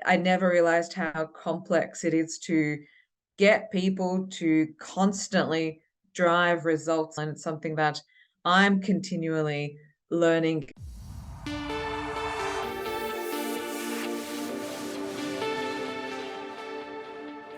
I never realized how complex it is to get people to constantly drive results. And it's something that I'm continually learning.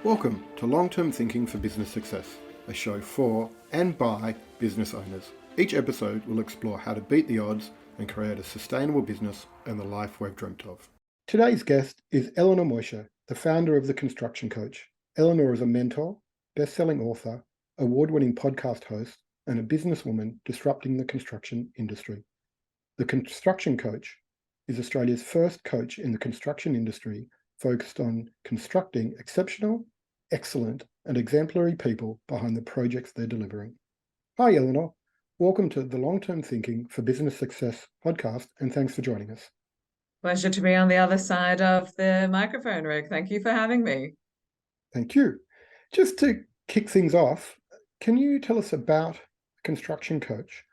Welcome to Long-Term Thinking for Business Success, a show for and by business owners. Each episode will explore how to beat the odds and create a sustainable business and the life we've dreamt of. Today's guest is Eleanor Moshe, the founder of The Construction Coach. Eleanor is a mentor, best-selling author, award-winning podcast host, and a businesswoman disrupting the construction industry. The Construction Coach is Australia's first coach in the construction industry focused on constructing exceptional, excellent, and exemplary people behind the projects they're delivering. Hi, Eleanor. Welcome to the Long-Term Thinking for Business Success podcast, and thanks for joining us. Pleasure to be on the other side of the microphone, Rick. Thank you for having me. Thank you. Just to kick things off, can you tell us about the Construction Coach?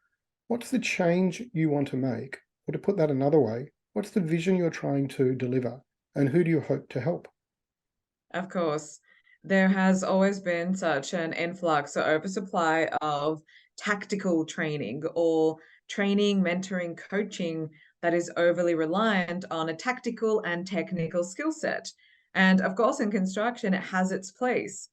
What's the change you want to make? Or to put that another way, what's the vision you're trying to deliver? And who do you hope to help? Of course, there has always been such an influx or oversupply of tactical training or training, mentoring, coaching that is overly reliant on a tactical and technical skill set. And of course, in construction, it has its place.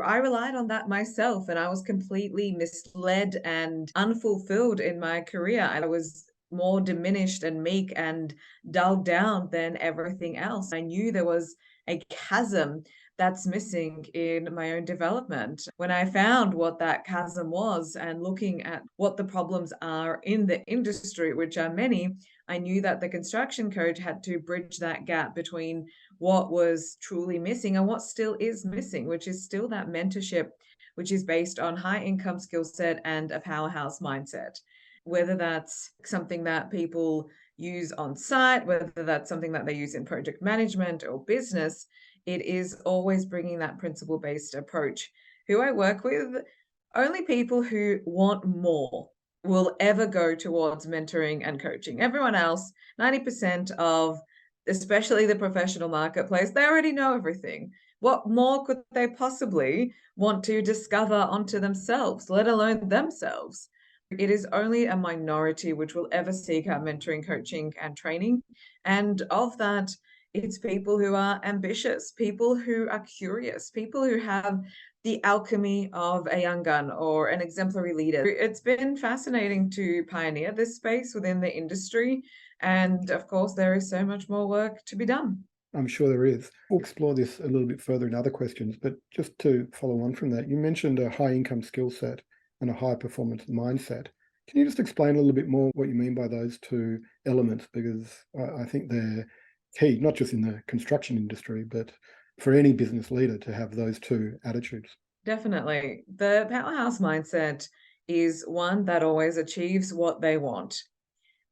I relied on that myself, and I was completely misled and unfulfilled in my career. I was more diminished and meek and dulled down than everything else. I knew there was a chasm that's missing in my own development. When I found what that chasm was and looking at what the problems are in the industry, which are many, I knew that the construction coach had to bridge that gap between what was truly missing and what still is missing, which is still that mentorship, which is based on high income skill set and a powerhouse mindset. Whether that's something that people use on site, whether that's something that they use in project management or business, it is always bringing that principle-based approach. Who I work with, only people who want more will ever go towards mentoring and coaching. Everyone else, 90% of, especially the professional marketplace, they already know everything. What more could they possibly want to discover onto themselves, let alone themselves? It is only a minority which will ever seek out mentoring, coaching, and training. And of that, it's people who are ambitious, people who are curious, people who have the alchemy of a young gun or an exemplary leader. It's been fascinating to pioneer this space within the industry. And of course, there is so much more work to be done. I'm sure there is. We'll explore this a little bit further in other questions, but just to follow on from that, you mentioned a high income skill set and a high performance mindset. Can you just explain a little bit more what you mean by those two elements? Because I think they're key, not just in the construction industry, but for any business leader to have those two attitudes. Definitely. The powerhouse mindset is one that always achieves what they want.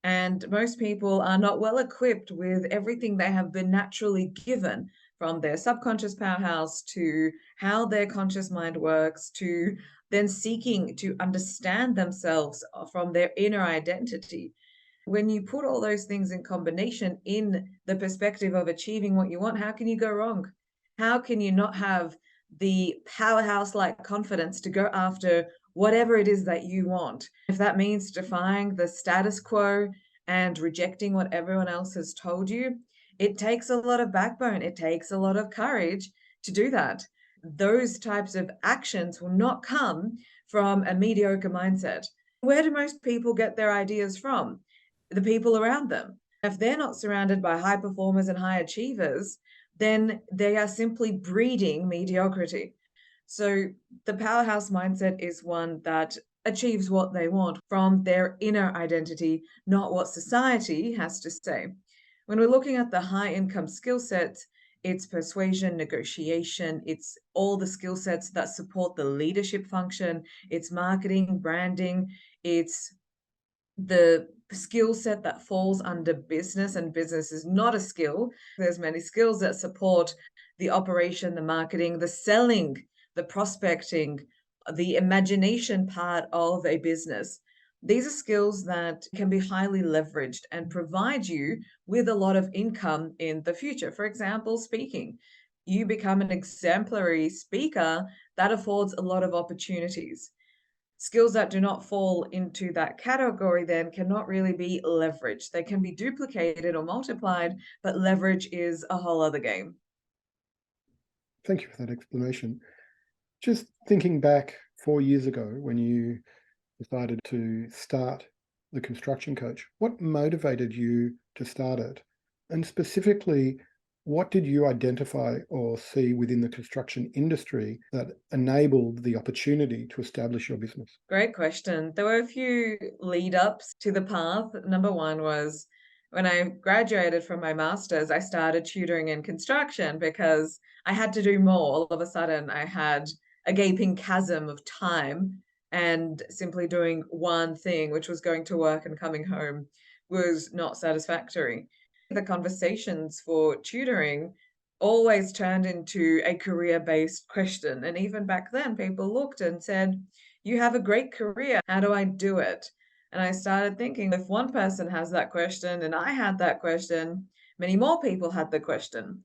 And most people are not well equipped with everything they have been naturally given, from their subconscious powerhouse to how their conscious mind works, to then seeking to understand themselves from their inner identity. When you put all those things in combination in the perspective of achieving what you want, how can you go wrong? How can you not have the powerhouse-like confidence to go after whatever it is that you want? If that means defying the status quo and rejecting what everyone else has told you, it takes a lot of backbone. It takes a lot of courage to do that. Those types of actions will not come from a mediocre mindset. Where do most people get their ideas from? The people around them. If they're not surrounded by high performers and high achievers, then they are simply breeding mediocrity. So the powerhouse mindset is one that achieves what they want from their inner identity, not what society has to say. When we're looking at the high income skill sets, it's persuasion, negotiation, it's all the skill sets that support the leadership function, it's marketing, branding, it's the skill set that falls under business, and business is not a skill. There's many skills that support the operation, the marketing, the selling, the prospecting, the imagination part of a business. These are skills that can be highly leveraged and provide you with a lot of income in the future. For example, speaking. You become an exemplary speaker, that affords a lot of opportunities. Skills that do not fall into that category then cannot really be leveraged. They can be duplicated or multiplied, but leverage is a whole other game. Thank you for that explanation. Just thinking back 4 years ago when you decided to start the construction coach, what motivated you to start it? And specifically, what did you identify or see within the construction industry that enabled the opportunity to establish your business? Great question. There were a few lead ups to the path. Number one was when I graduated from my master's, I started tutoring in construction because I had to do more. All of a sudden, I had a gaping chasm of time, and simply doing one thing, which was going to work and coming home, was not satisfactory. The conversations for tutoring always turned into a career-based question. And even back then, people looked and said, you have a great career. How do I do it? And I started thinking, if one person has that question and I had that question, many more people had the question.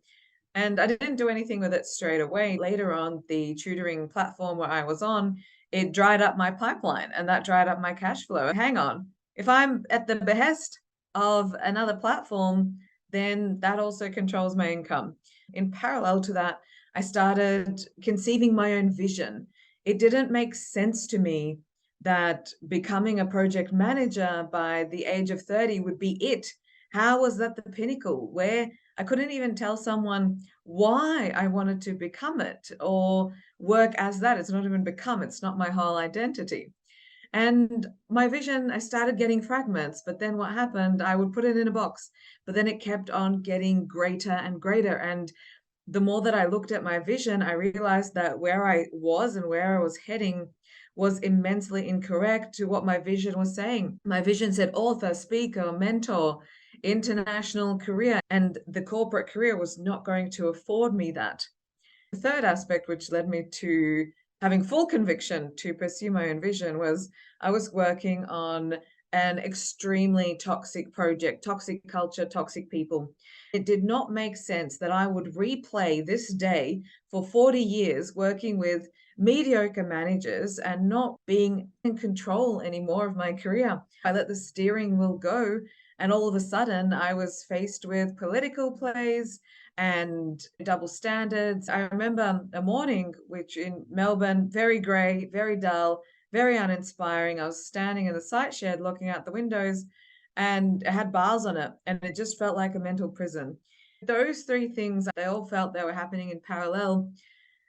And I didn't do anything with it straight away. Later on, the tutoring platform where I was on, it dried up my pipeline and that dried up my cash flow. Hang on. If I'm at the behest of another platform, then that also controls my income. In parallel to that, I started conceiving my own vision. It didn't make sense to me that becoming a project manager by the age of 30 would be it. How was that the pinnacle? Where I couldn't even tell someone why I wanted to become it or work as that. It's not even become, it's not my whole identity. And my vision, I started getting fragments, but then what happened? I would put it in a box, but then it kept on getting greater and greater. And the more that I looked at my vision, I realized that where I was and where I was heading was immensely incorrect to what my vision was saying. My vision said author, speaker, mentor, international career, and the corporate career was not going to afford me that. The third aspect, which led me to having full conviction to pursue my own vision, was I was working on an extremely toxic project, toxic culture, toxic people. It did not make sense that I would replay this day for 40 years working with mediocre managers and not being in control anymore of my career. I let the steering wheel go, and all of a sudden I was faced with political plays and double standards. I remember a morning, which in Melbourne, very grey, very dull, very uninspiring. I was standing in the site shed looking out the windows and it had bars on it and it just felt like a mental prison. Those three things, they all felt they were happening in parallel.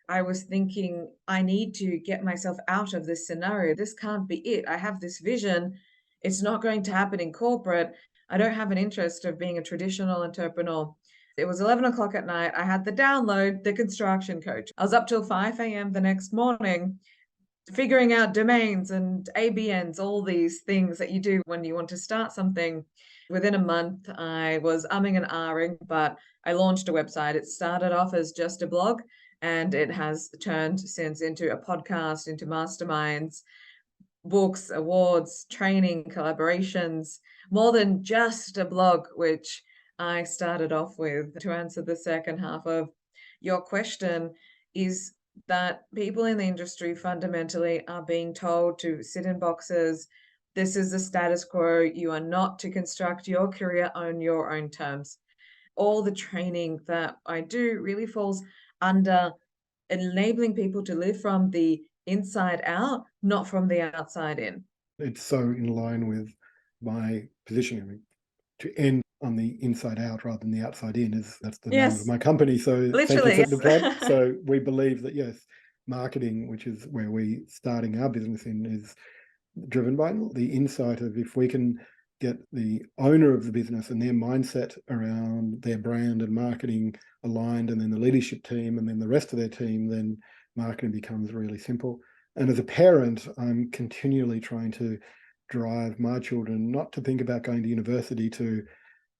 I was thinking, I need to get myself out of this scenario. This can't be it. I have this vision. It's not going to happen in corporate. I don't have an interest of being a traditional entrepreneur. It was 11 o'clock at night. I had the download, the construction coach. I was up till 5 a.m. the next morning, figuring out domains and ABNs, all these things that you do when you want to start something. Within a month, I was umming and ahhing, but I launched a website. It started off as just a blog, and it has turned since into a podcast, into masterminds, books, awards, training, collaborations, more than just a blog, which I started off with. To answer the second half of your question, is that people in the industry fundamentally are being told to sit in boxes. This is the status quo. You are not to construct your career on your own terms. All the training that I do really falls under enabling people to live from the inside out, not from the outside in. It's so in line with my positioning. I mean, to end on the inside out rather than the outside in that's the name of Yes, my company. So thank you literally. for the plug. So we believe that, yes, marketing, which is where we starting our business in, is driven by the insight of if we can get the owner of the business and their mindset around their brand and marketing aligned, and then the leadership team and then the rest of their team, then marketing becomes really simple. And as a parent, I'm continually trying to drive my children not to think about going to university to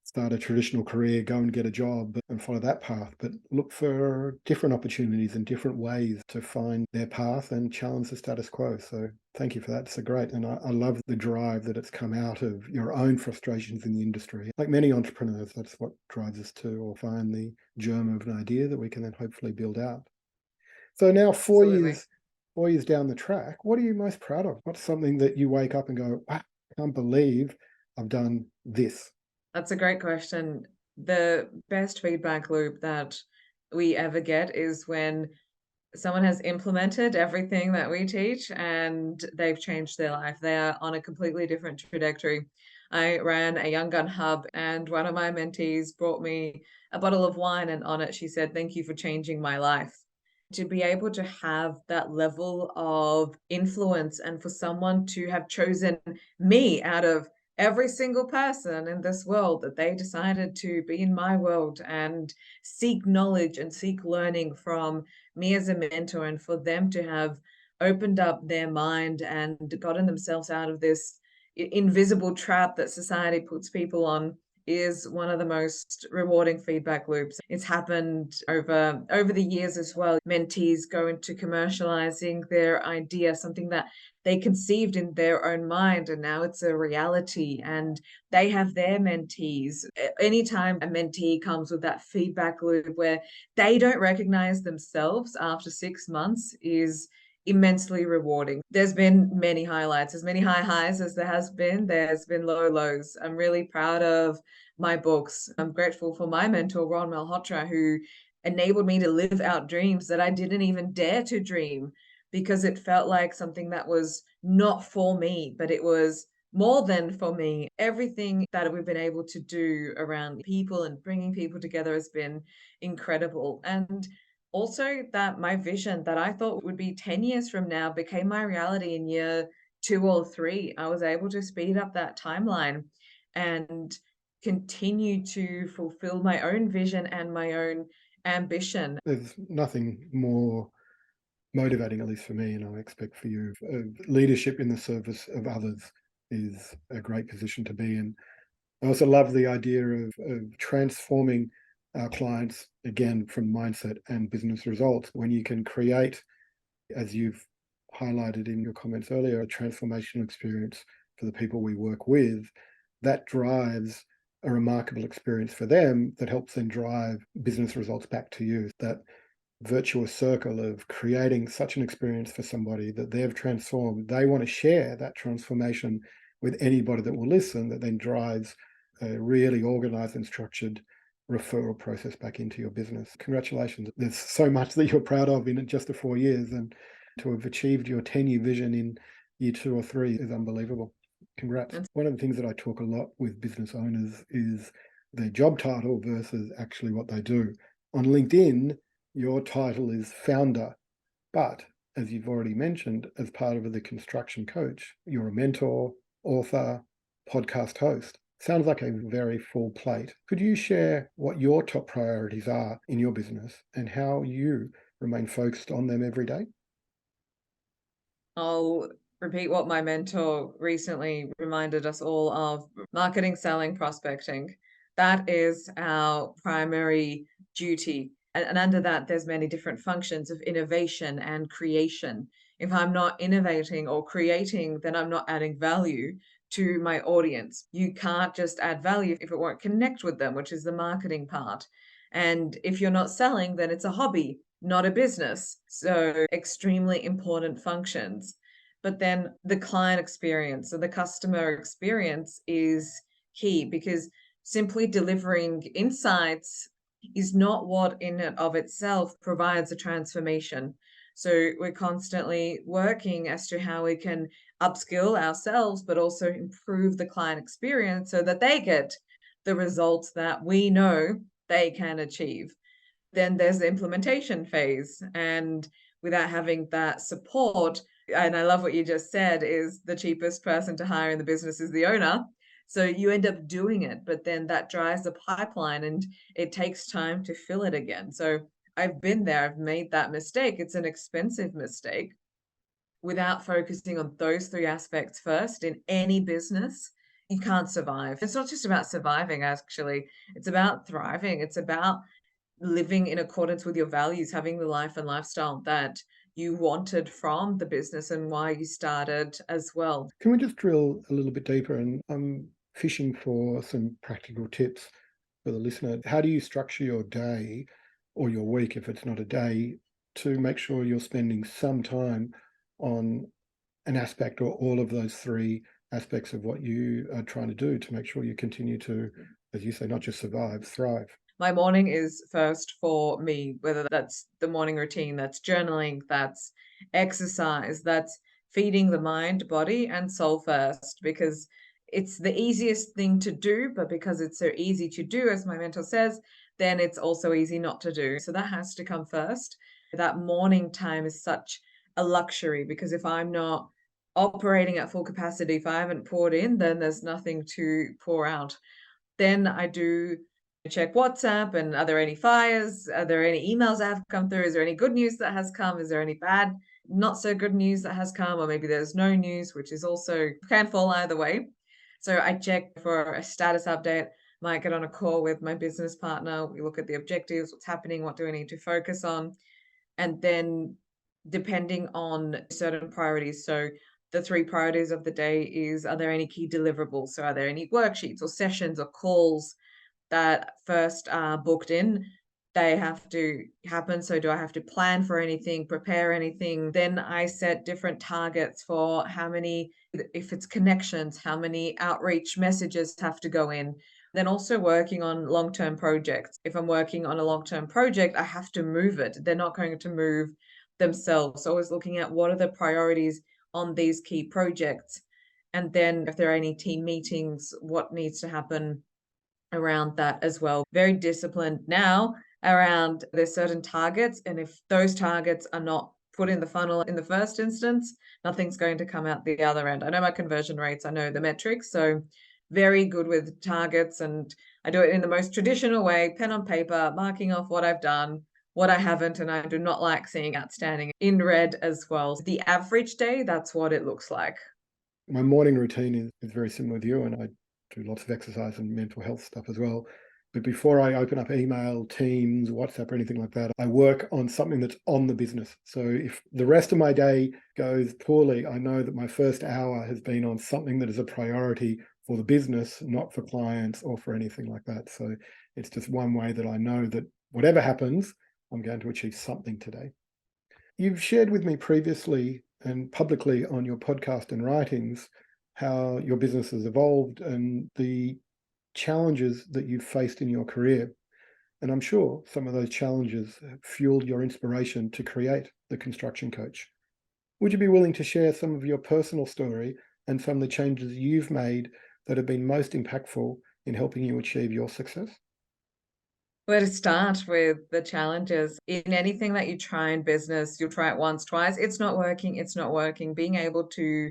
start a traditional career, go and get a job and follow that path, but look for different opportunities and different ways to find their path and challenge the status quo. So Thank you for that. It's so great. And I love the drive that it's come out of your own frustrations in the industry. Like many entrepreneurs, that's what drives us to or find the germ of an idea that we can then hopefully build out. So now Absolutely. 4 years down the track, what are you most proud of? What's something that you wake up and go, wow, I can't believe I've done this? That's a great question. The best feedback loop that we ever get is when someone has implemented everything that we teach and they've changed their life. They are on a completely different trajectory. I ran a Young Gun Hub, and one of my mentees brought me a bottle of wine, and on it she said, "Thank you for changing my life." To be able to have that level of influence and for someone to have chosen me out of every single person in this world, that they decided to be in my world and seek knowledge and seek learning from me as a mentor, and for them to have opened up their mind and gotten themselves out of this invisible trap that society puts people on, is one of the most rewarding feedback loops. It's happened over the years as well. Mentees go into commercializing their idea, something that they conceived in their own mind, and now it's a reality, and they have their mentees. Anytime a mentee comes with that feedback loop where they don't recognize themselves after 6 months, is immensely rewarding. There's been many highlights, as many high highs as there's been low lows. I'm really proud of my books. I'm grateful for my mentor, Ron Malhotra, who enabled me to live out dreams that I didn't even dare to dream, because it felt like something that was not for me, but it was more than for me. Everything that we've been able to do around people and bringing people together has been incredible. And also that my vision that I thought would be 10 years from now became my reality in year 2 or 3. I was able to speed up that timeline and continue to fulfill my own vision and my own ambition. There's nothing more motivating, at least for me, and I expect for you. Leadership in the service of others is a great position to be in. I also love the idea of transforming our clients, again, from mindset and business results. When you can create, as you've highlighted in your comments earlier, a transformational experience for the people we work with, that drives a remarkable experience for them that helps then drive business results back to you. That virtuous circle of creating such an experience for somebody that they've transformed, they want to share that transformation with anybody that will listen, that then drives a really organized and structured referral process back into your business. Congratulations. There's so much that you're proud of in just the 4 years, and to have achieved your 10-year vision in year 2 or 3 is unbelievable. Congrats. One of the things that I talk a lot with business owners is their job title versus actually what they do. On LinkedIn, your title is founder, but as you've already mentioned, as part of the construction coach, you're a mentor, author, podcast host. Sounds like a very full plate. Could you share what your top priorities are in your business and how you remain focused on them every day? I'll repeat what my mentor recently reminded us all of: marketing, selling, prospecting. That is our primary duty. And under that, there's many different functions of innovation and creation. If I'm not innovating or creating, then I'm not adding value to my audience. You can't just add value if it won't connect with them, which is the marketing part. And if you're not selling, then it's a hobby, not a business. So extremely important functions. But then the client experience or the customer experience is key, because simply delivering insights is not what in and of itself provides a transformation. So we're constantly working as to how we can upskill ourselves, but also improve the client experience so that they get the results that we know they can achieve. Then there's the implementation phase. And without having that support, and I love what you just said, is the cheapest person to hire in the business is the owner. So you end up doing it, but then that drives the pipeline and it takes time to fill it again. So I've been there, I've made that mistake. It's an expensive mistake. Without focusing on those three aspects first in any business, you can't survive. It's not just about surviving, actually, it's about thriving. It's about living in accordance with your values, having the life and lifestyle that you wanted from the business and why you started as well. Can we just drill a little bit deeper? And I'm fishing for some practical tips for the listener. How do you structure your day or your week, if it's not a day, to make sure you're spending some time on an aspect or all of those three aspects of what you are trying to do to make sure you continue to, as you say, not just survive, thrive? My morning is first for me, whether that's the morning routine, that's journaling, that's exercise, that's feeding the mind, body, and soul first, because it's the easiest thing to do, but because it's so easy to do, as my mentor says, then it's also easy not to do. So that has to come first. That morning time is such a luxury because if I'm not operating at full capacity, if I haven't poured in, then there's nothing to pour out. Then I do check WhatsApp and are there any fires? Are there any emails that have come through? Is there any good news that has come? Is there any bad, not so good news that has come? Or maybe there's no news, which is also can fall either way. So I check for a status update, might get on a call with my business partner. We look at the objectives, what's happening, what do we need to focus on? And then depending on certain priorities. So the three priorities of the day is, are there any key deliverables? So are there any worksheets or sessions or calls that first are booked in? They have to happen. So do I have to plan for anything, prepare anything? Then I set different targets for how many, if it's connections, how many outreach messages have to go in. Then also working on long-term projects. If I'm working on a long-term project, I have to move it. They're not going to move themselves. So always looking at what are the priorities on these key projects. And then if there are any team meetings, what needs to happen around that as well. Very disciplined now around there's certain targets. And if those targets are not put in the funnel in the first instance, nothing's going to come out the other end. I know my conversion rates, I know the metrics. So very good with targets. And I do it in the most traditional way, pen on paper, marking off what I've done, what I haven't, and I do not like seeing outstanding in red as well. The average day, that's what it looks like. My morning routine is very similar with you, and I do lots of exercise and mental health stuff as well. But before I open up email, Teams, WhatsApp, or anything like that, I work on something that's on the business. So if the rest of my day goes poorly, I know that my first hour has been on something that is a priority for the business, not for clients or for anything like that. So it's just one way that I know that whatever happens, I'm going to achieve something today. You've shared with me previously and publicly on your podcast and writings how your business has evolved and the challenges that you've faced in your career. And I'm sure some of those challenges have fueled your inspiration to create the Construction Coach. Would you be willing to share some of your personal story and some of the changes you've made that have been most impactful in helping you achieve your success? Where to start with the challenges in anything that you try in business, you'll try it once, twice, it's not working, it's not working. Being able to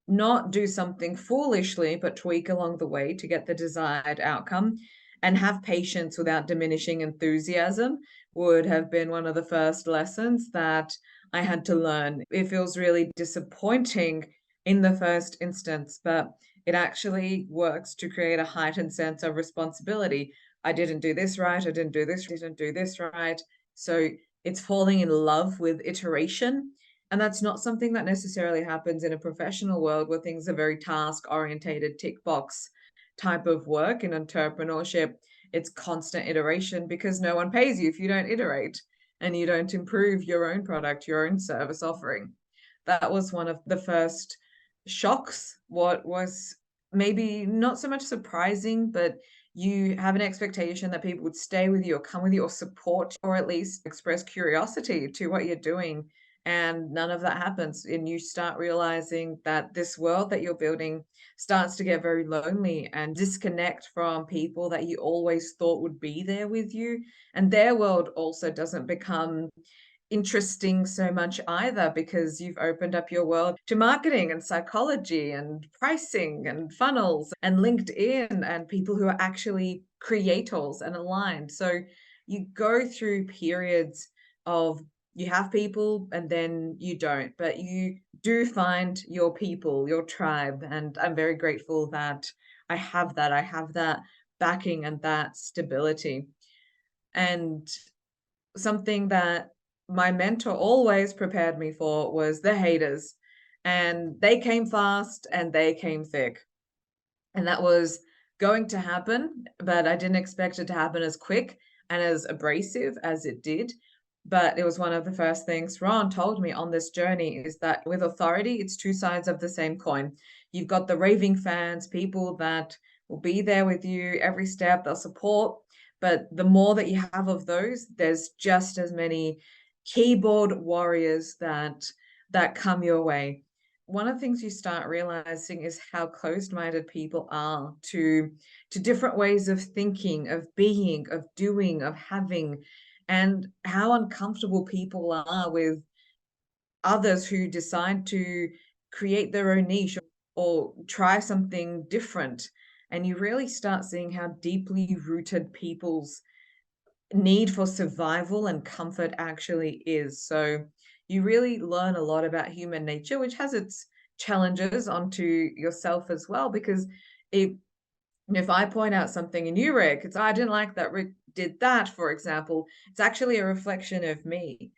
not do something foolishly, but tweak along the way to get the desired outcome and have patience without diminishing enthusiasm would have been one of the first lessons that I had to learn. It feels really disappointing in the first instance, but it actually works to create a heightened sense of responsibility. I didn't do this right, I didn't do this, didn't do this right. So it's falling in love with iteration, and that's not something that necessarily happens in a professional world where things are very task orientated, tick box type of work. In entrepreneurship, it's constant iteration because no one pays you if you don't iterate and you don't improve your own product, your own service offering. That was one of the first shocks. What was maybe not so much surprising, but you have an expectation that people would stay with you or come with you or support or at least express curiosity to what you're doing, and none of that happens. And you start realizing that this world that you're building starts to get very lonely and disconnect from people that you always thought would be there with you, and their world also doesn't become interesting so much either because you've opened up your world to marketing and psychology and pricing and funnels and LinkedIn and people who are actually creators and aligned. So you go through periods of, you have people and then you don't, but you do find your people, your tribe. And I'm very grateful that I have that. I have that backing and that stability. And something that my mentor always prepared me for was the haters. And they came fast and they came thick. And that was going to happen, but I didn't expect it to happen as quick and as abrasive as it did. But it was one of the first things Ron told me on this journey is that with authority, it's two sides of the same coin. You've got the raving fans, people that will be there with you every step, they'll support. But the more that you have of those, there's just as many keyboard warriors that come your way. One of the things you start realizing is how closed-minded people are to different ways of thinking, of being, of doing, of having, and how uncomfortable people are with others who decide to create their own niche or try something different. And you really start seeing how deeply rooted people's need for survival and comfort actually is. So you really learn a lot about human nature, which has its challenges onto yourself as well. Because if I point out something in you, Rick, it's I didn't like that Rick did that, for example, it's actually a reflection of me.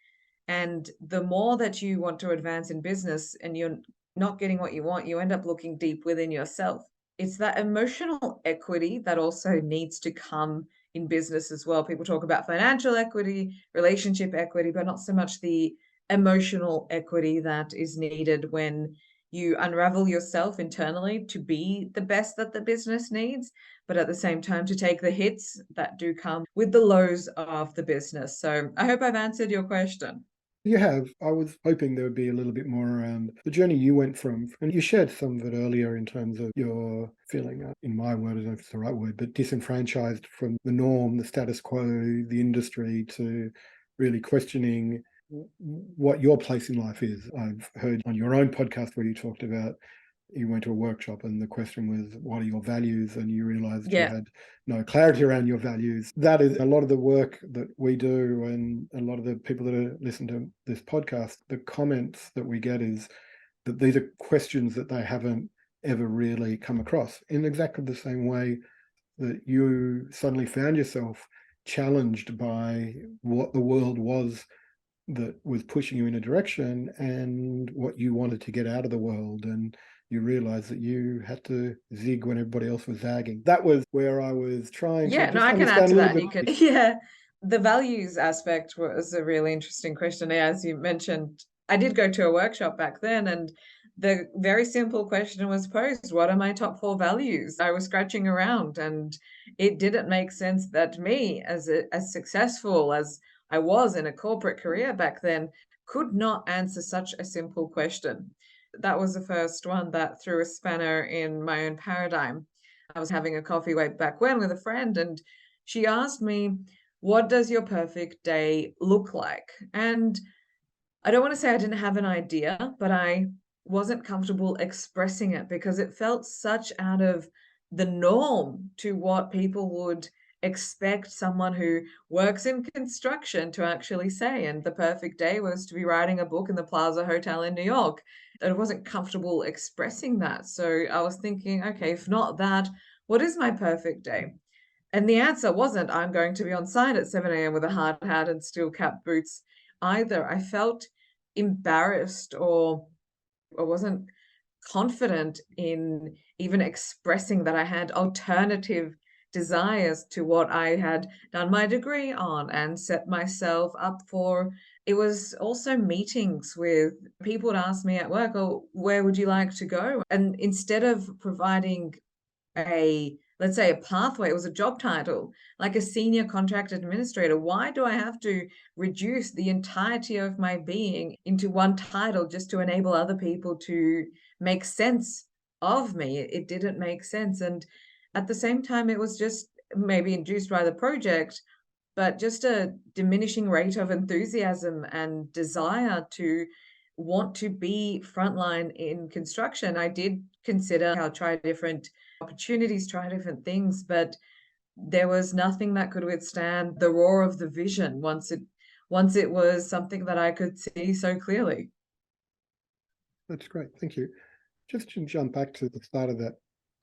And the more that you want to advance in business and you're not getting what you want, you end up looking deep within yourself. It's that emotional equity that also needs to come in business as well. People talk about financial equity, relationship equity, but not so much the emotional equity that is needed when you unravel yourself internally to be the best that the business needs, but at the same time to take the hits that do come with the lows of the business. So I hope I've answered your question. You have. I was hoping there would be a little bit more around the journey you went from, and you shared some of it earlier in terms of your feeling, in my word, I don't know if it's the right word, but disenfranchised from the norm, the status quo, the industry, to really questioning what your place in life is. I've heard on your own podcast where you talked about you went to a workshop and the question was, what are your values? And you realized you Yeah. had no clarity around your values. That is a lot of the work that we do, and a lot of the people that are listening to this podcast, the comments that we get is that these are questions that they haven't ever really come across, in exactly the same way that you suddenly found yourself challenged by what the world was that was pushing you in a direction and what you wanted to get out of the world. And you realize that you had to zig when everybody else was zagging. That was where I was trying to Yeah, no, just I can add understand to a little that. bit. You can, yeah. The values aspect was a really interesting question. As you mentioned, I did go to a workshop back then, and the very simple question was posed, what are my top four values? I was scratching around, and it didn't make sense that me, as successful as I was in a corporate career back then, could not answer such a simple question. That was the first one that threw a spanner in my own paradigm. I was having a coffee way back when with a friend, and she asked me, what does your perfect day look like? And I don't want to say I didn't have an idea, but I wasn't comfortable expressing it because it felt such out of the norm to what people would expect someone who works in construction to actually say. And the perfect day was to be writing a book in the Plaza Hotel in New York. I wasn't comfortable expressing that. So I was thinking, okay, if not that, what is my perfect day? And the answer wasn't, I'm going to be on site at 7 a.m. with a hard hat and steel cap boots either. I felt embarrassed or wasn't confident in even expressing that I had alternative desires to what I had done my degree on and set myself up for. It was also meetings with people would ask me at work, oh, where would you like to go? And instead of providing a, let's say, a pathway, it was a job title like a senior contract administrator. Why do I have to reduce the entirety of my being into one title just to enable other people to make sense of me? It didn't make sense. And at the same time, it was just maybe induced by the project, but just a diminishing rate of enthusiasm and desire to want to be frontline in construction. I did consider I'll try different opportunities, try different things, but there was nothing that could withstand the roar of the vision once it was something that I could see so clearly. That's great. Thank you. Just to jump back to the start of that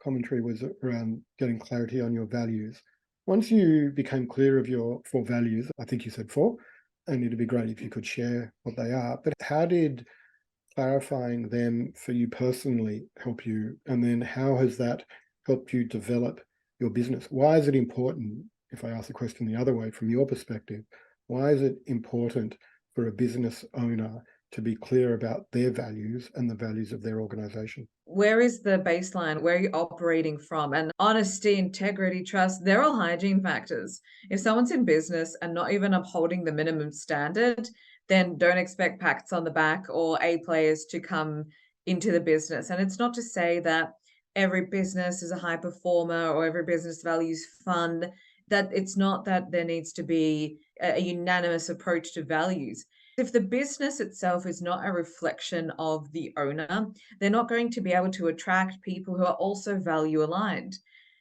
commentary was around getting clarity on your values. Once you became clear of your four values, I think you said four, and it'd be great if you could share what they are. But how did clarifying them for you personally help you? And then how has that helped you develop your business? Why is it important, if I ask the question the other way, from your perspective, why is it important for a business owner to be clear about their values and the values of their organization? Where is the baseline? Where are you operating from? And honesty, integrity, trust, they're all hygiene factors. If someone's in business and not even upholding the minimum standard, then don't expect pats on the back or A players to come into the business. And it's not to say that every business is a high performer or every business values fun, that it's not that there needs to be a unanimous approach to values. If the business itself is not a reflection of the owner, they're not going to be able to attract people who are also value aligned.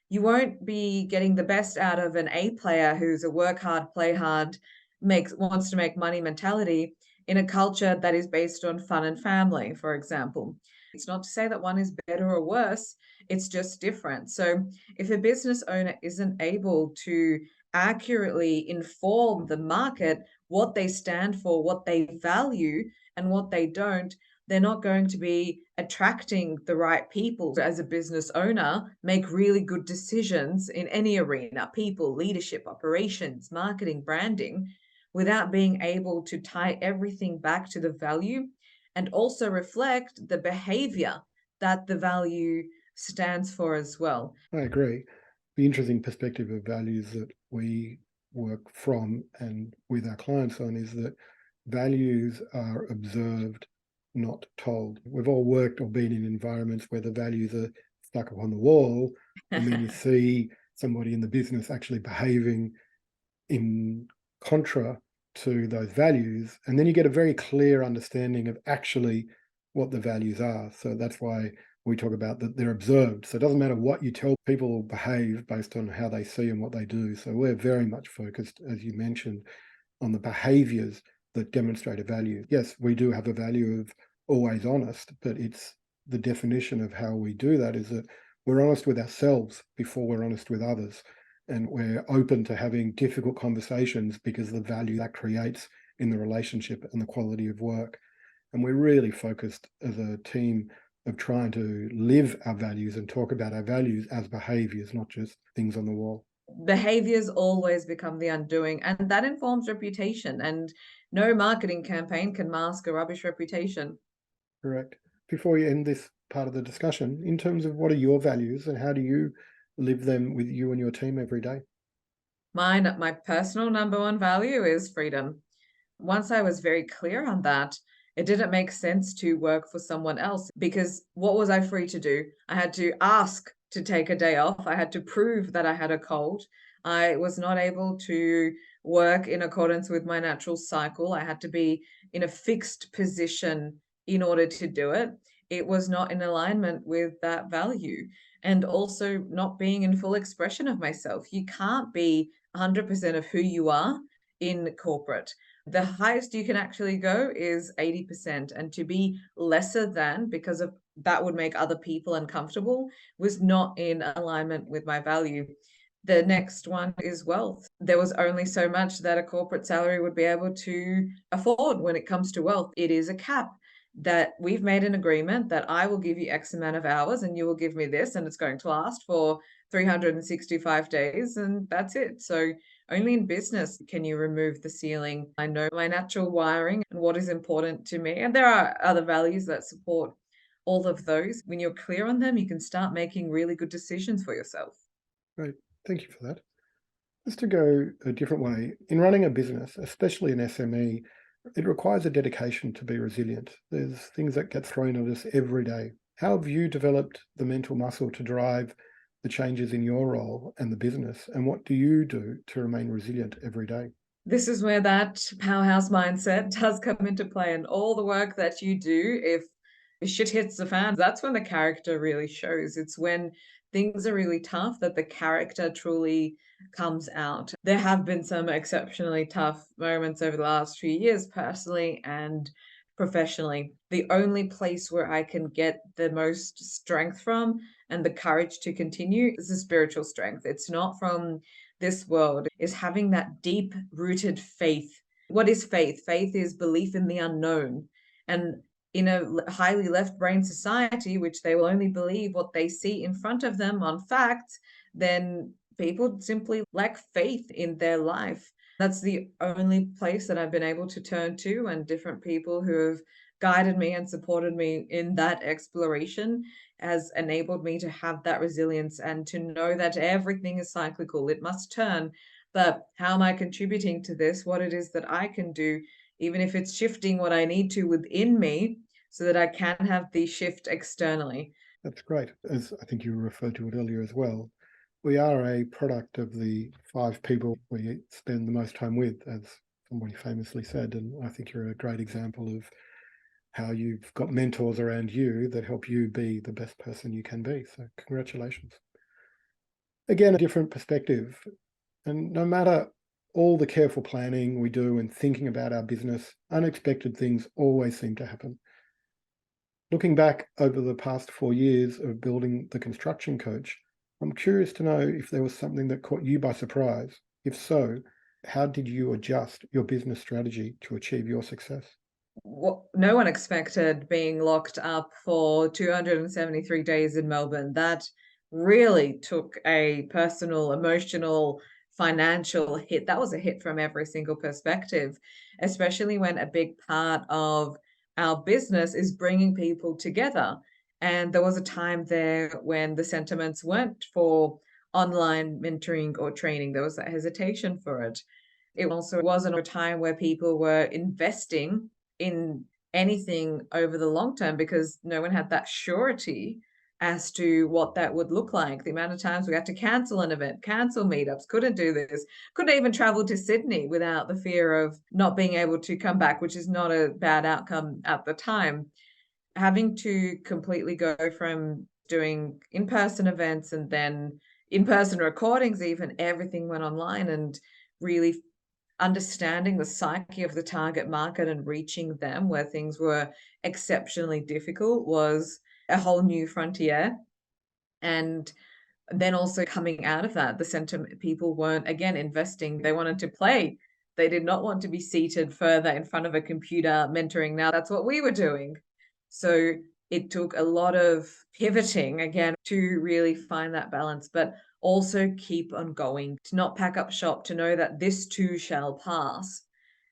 You won't be getting the best out of an A player who's a work hard, play hard, wants to make money mentality in a culture that is based on fun and family, for example. It's not to say that one is better or worse, it's just different. So if a business owner isn't able to accurately inform the market what they stand for, what they value, and what they don't, they're not going to be attracting the right people. As a business owner, make really good decisions in any arena, people, leadership, operations, marketing, branding, without being able to tie everything back to the value and also reflect the behavior that the value stands for as well. I agree. The interesting perspective of values that we work from and with our clients on is that values are observed, not told. We've all worked or been in environments where the values are stuck on the wall, and then you see somebody in the business actually behaving in contra to those values, and then you get a very clear understanding of actually what the values are. So that's why we talk about that they're observed. So it doesn't matter what you tell, people will behave based on how they see and what they do. So we're very much focused, as you mentioned, on the behaviors that demonstrate a value. Yes, we do have a value of always honest, but it's the definition of how we do that is that we're honest with ourselves before we're honest with others. And we're open to having difficult conversations because of the value that creates in the relationship and the quality of work. And we're really focused as a team of trying to live our values and talk about our values as behaviors, not just things on the wall. Behaviors always become the undoing, and that informs reputation. And no marketing campaign can mask a rubbish reputation. Correct. Before we end this part of the discussion, in terms of what are your values and how do you live them with you and your team every day? My personal number one value is freedom. Once I was very clear on that, it didn't make sense to work for someone else because what was I free to do? I had to ask to take a day off. I had to prove that I had a cold. I was not able to work in accordance with my natural cycle. I had to be in a fixed position in order to do it. It was not in alignment with that value. And also not being in full expression of myself. You can't be 100% of who you are in corporate. The highest you can actually go is 80%. And to be lesser than, because of that would make other people uncomfortable, was not in alignment with my value. The next one is wealth. There was only so much that a corporate salary would be able to afford when it comes to wealth. It is a cap that we've made an agreement that I will give you X amount of hours and you will give me this, and it's going to last for 365 days, and that's it. So only in business can you remove the ceiling. I know my natural wiring and what is important to me, and there are other values that support all of those. When you're clear on them, you can start making really good decisions for yourself. Great. Thank you for that. Just to go a different way, in running a business, especially an SME, it requires a dedication to be resilient. There's things that get thrown at us every day. How have you developed the mental muscle to drive the changes in your role and the business? And what do you do to remain resilient every day? This is where that powerhouse mindset does come into play, and all the work that you do, if shit hits the fan, that's when the character really shows. It's when things are really tough that the character truly comes out. There have been some exceptionally tough moments over the last few years, personally and professionally. The only place where I can get the most strength from and the courage to continue is the spiritual strength. It's not from this world, is having that deep rooted faith What is faith? Faith is belief in the unknown. And in a highly left brain society, which they will only believe what they see in front of them on facts, then people simply lack faith in their life. That's the only place that I've been able to turn to, and different people who have guided me and supported me in that exploration has enabled me to have that resilience and to know that everything is cyclical. It must turn. But how am I contributing to this? What it is that I can do, even if it's shifting what I need to within me so that I can have the shift externally. That's great. As I think you referred to it earlier as well, we are a product of the 5 people we spend the most time with, as somebody famously said. And I think you're a great example of how you've got mentors around you that help you be the best person you can be. So congratulations. Again, a different perspective. And no matter all the careful planning we do and thinking about our business, unexpected things always seem to happen. Looking back over the past 4 years of building the construction coach, I'm curious to know if there was something that caught you by surprise. If so, how did you adjust your business strategy to achieve your success? No one expected being locked up for 273 days in Melbourne. That really took a personal, emotional, financial hit. That was a hit from every single perspective, especially when a big part of our business is bringing people together. And there was a time there when the sentiments weren't for online mentoring or training. There was that hesitation for it. It also wasn't a time where people were investing in anything over the long term because no one had that surety as to what that would look like. The amount of times we had to cancel an event, cancel meetups, couldn't do this, couldn't even travel to Sydney without the fear of not being able to come back, which is not a bad outcome at the time. Having to completely go from doing in-person events and then in-person recordings, even everything went online, and really understanding the psyche of the target market and reaching them where things were exceptionally difficult was a whole new frontier. And then also coming out of that, the sentiment people weren't again investing, they wanted to play. They did not want to be seated further in front of a computer mentoring. Now that's what we were doing. So it took a lot of pivoting again to really find that balance, but also keep on going, to not pack up shop, to know that this too shall pass,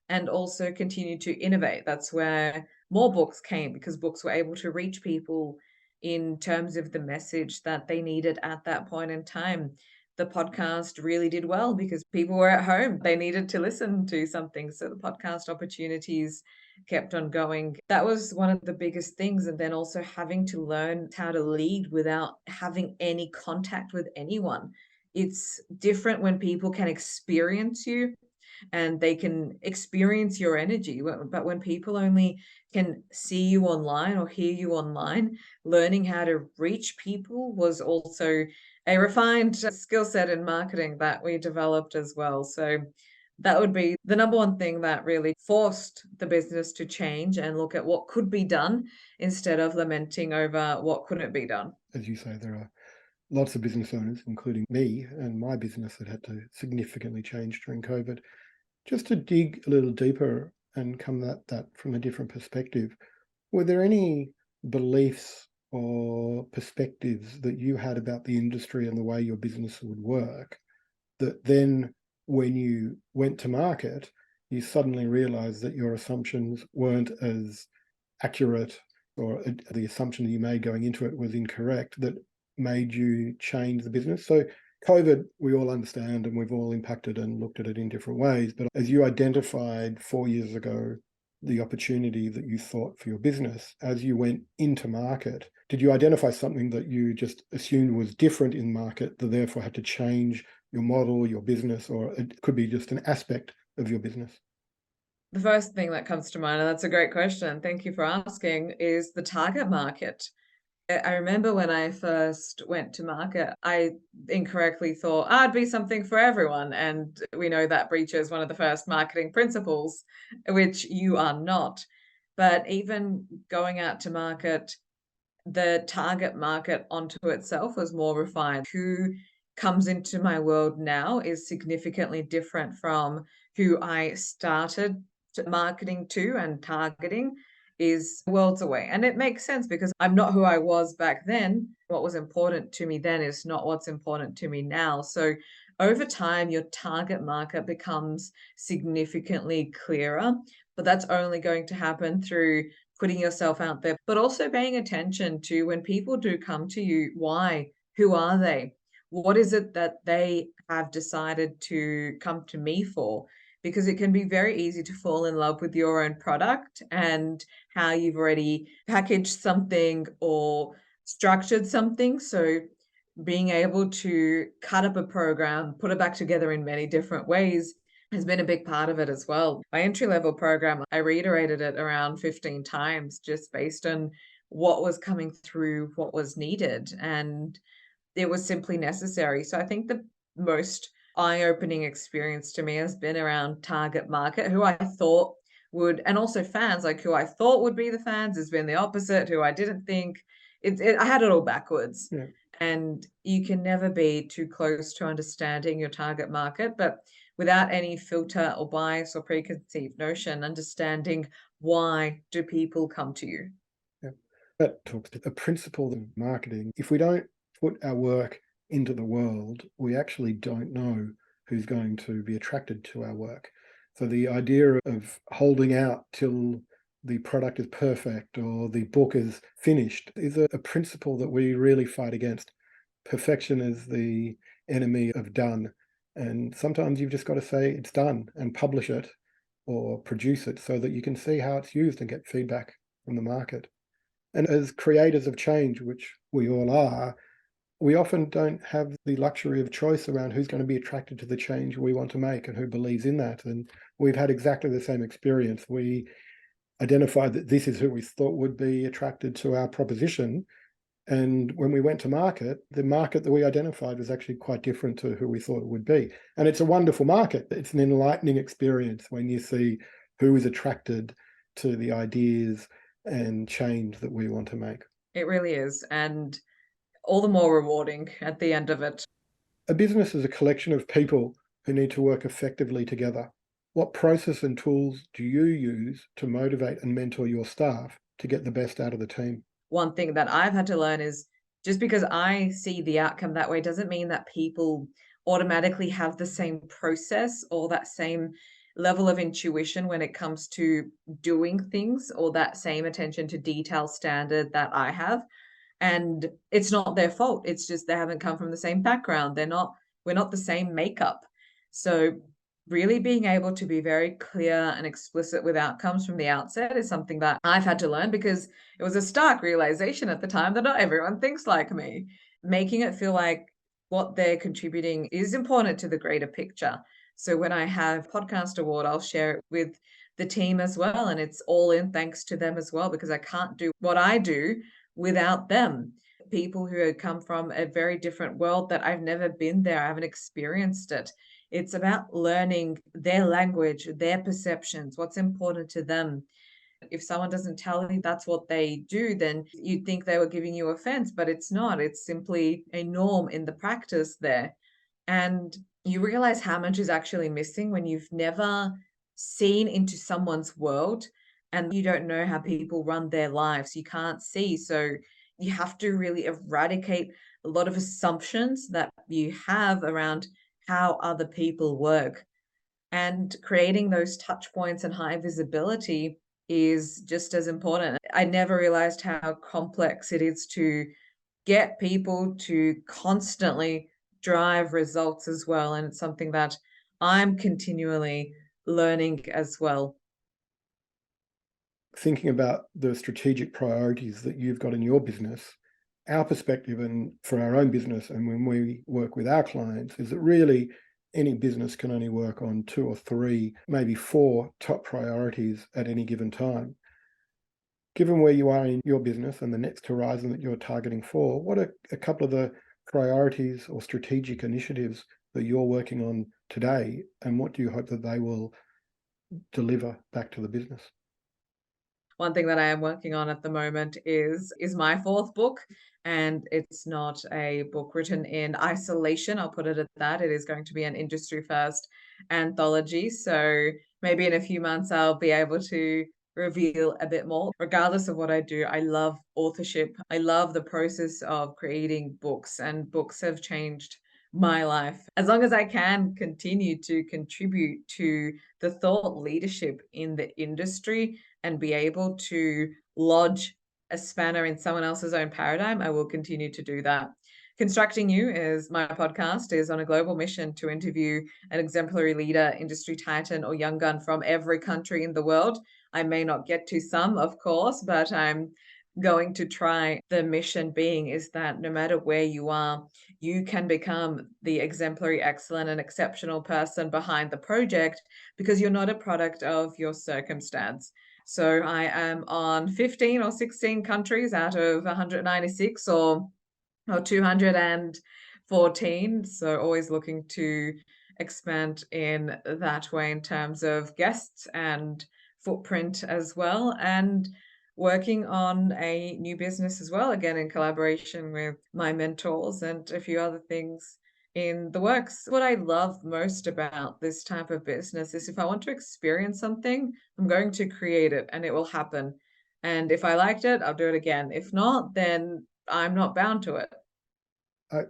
and also continue to innovate. That's where more books came, because books were able to reach people in terms of the message that they needed at that point in time. The podcast really did well because people were at home. They needed to listen to something. So the podcast opportunities kept on going. That was one of the biggest things. And then also having to learn how to lead without having any contact with anyone. It's different when people can experience you and they can experience your energy. But when people only can see you online or hear you online, learning how to reach people was also a refined skill set in marketing that we developed as well. So that would be the number one thing that really forced the business to change and look at what could be done instead of lamenting over what couldn't be done. As you say, there are lots of business owners, including me and my business, that had to significantly change during COVID. Just to dig a little deeper and come at that from a different perspective, were there any beliefs or perspectives that you had about the industry and the way your business would work that then, when you went to market, you suddenly realized that your assumptions weren't as accurate, or the assumption that you made going into it was incorrect, that made you change the business? So COVID, we all understand, and we've all impacted and looked at it in different ways. But as you identified 4 years ago the opportunity that you thought for your business, as you went into market, did you identify something that you just assumed was different in market, that therefore had to change your model, your business, or it could be just an aspect of your business? The first thing that comes to mind, and that's a great question, thank you for asking, is the target market. I remember when I first went to market, I incorrectly thought I'd be something for everyone. And we know that breaches one of the first marketing principles, which you are not. But even going out to market, the target market onto itself was more refined. Who comes into my world now is significantly different from who I started marketing to and targeting is worlds away. And it makes sense because I'm not who I was back then. What was important to me then is not what's important to me now. So over time, your target market becomes significantly clearer, but that's only going to happen through putting yourself out there, but also paying attention to when people do come to you, why? Who are they? What is it that they have decided to come to me for? Because it can be very easy to fall in love with your own product and how you've already packaged something or structured something. So being able to cut up a program, put it back together in many different ways has been a big part of it as well. My entry level program, I reiterated it around 15 times just based on what was coming through, what was needed. And it was simply necessary. So I think the most eye-opening experience to me has been around target market, who I thought would, and also fans, like who I thought would be the fans has been the opposite, who I didn't think. I had it all backwards. Yeah. And you can never be too close to understanding your target market, but without any filter or bias or preconceived notion, understanding why do people come to you. Yeah. That talks to a principle in marketing. If we don't put our work into the world, we actually don't know who's going to be attracted to our work. So the idea of holding out till the product is perfect or the book is finished is a principle that we really fight against. Perfection is the enemy of done. And sometimes you've just got to say it's done and publish it or produce it so that you can see how it's used and get feedback from the market. And as creators of change, which we all are, we often don't have the luxury of choice around who's going to be attracted to the change we want to make and who believes in that. And we've had exactly the same experience. We identified that this is who we thought would be attracted to our proposition. And when we went to market, the market that we identified was actually quite different to who we thought it would be. And it's a wonderful market. It's an enlightening experience when you see who is attracted to the ideas and change that we want to make. It really is. And all the more rewarding at the end of it. A business is a collection of people who need to work effectively together. What process and tools do you use to motivate and mentor your staff to get the best out of the team? One thing that I've had to learn is just because I see the outcome that way doesn't mean that people automatically have the same process or that same level of intuition when it comes to doing things or that same attention to detail standard that I have. And it's not their fault. It's just they haven't come from the same background. We're not the same makeup. So really being able to be very clear and explicit with outcomes from the outset is something that I've had to learn because it was a stark realization at the time that not everyone thinks like me. Making it feel like what they're contributing is important to the greater picture. So when I have podcast award, I'll share it with the team as well. And it's all in thanks to them as well, because I can't do what I do without them. People who have come from a very different world that I've never been there, I haven't experienced it. It's about learning their language, their perceptions, what's important to them. If someone doesn't tell you that's what they do, then you'd think they were giving you offense, but it's not. It's simply a norm in the practice there. And you realize how much is actually missing when you've never seen into someone's world and you don't know how people run their lives. You can't see. So you have to really eradicate a lot of assumptions that you have around how other people work. And creating those touch points and high visibility is just as important. I never realized how complex it is to get people to constantly drive results as well. And it's something that I'm continually learning as well. Thinking about the strategic priorities that you've got in your business, our perspective and for our own business and when we work with our clients is that really any business can only work on 2 or 3, maybe 4 top priorities at any given time. Given where you are in your business and the next horizon that you're targeting for, what are a couple of the priorities or strategic initiatives that you're working on today, and what do you hope that they will deliver back to the business? One thing that I am working on at the moment is my 4th book, and it's not a book written in isolation. I'll put it at that. It is going to be an industry first anthology. So maybe in a few months I'll be able to reveal a bit more. Regardless of what I do, I love authorship. I love the process of creating books, and books have changed my life. As long as I can continue to contribute to the thought leadership in the industry and be able to lodge a spanner in someone else's own paradigm, I will continue to do that. Constructing You is my podcast, is on a global mission to interview an exemplary leader, industry titan, or young gun from every country in the world. I may not get to some, of course, but I'm going to try. The mission being is that no matter where you are, you can become the exemplary, excellent, and exceptional person behind the project, because you're not a product of your circumstance. So I am on 15 or 16 countries out of 196 or 214. So always looking to expand in that way in terms of guests and footprint as well, and working on a new business as well, again in collaboration with my mentors and a few other things in the works. What I love most about this type of business is if I want to experience something, I'm going to create it and it will happen. And if I liked it, I'll do it again. If not, then I'm not bound to it. I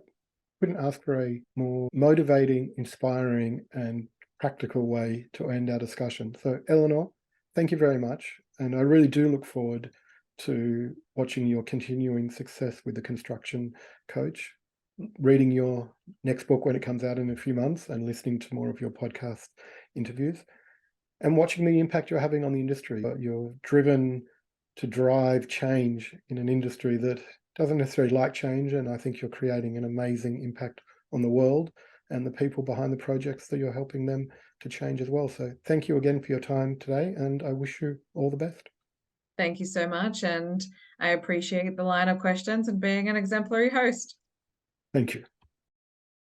couldn't ask for a more motivating, inspiring, and practical way to end our discussion. So, Eleanor, thank you very much. And I really do look forward to watching your continuing success with the construction coach, reading your next book when it comes out in a few months, and listening to more of your podcast interviews, and watching the impact you're having on the industry. You're driven to drive change in an industry that doesn't necessarily like change, and I think you're creating an amazing impact on the world and the people behind the projects that you're helping them to change as well. So thank you again for your time today, and I wish you all the best. Thank you so much, and I appreciate the line of questions and being an exemplary host. Thank you.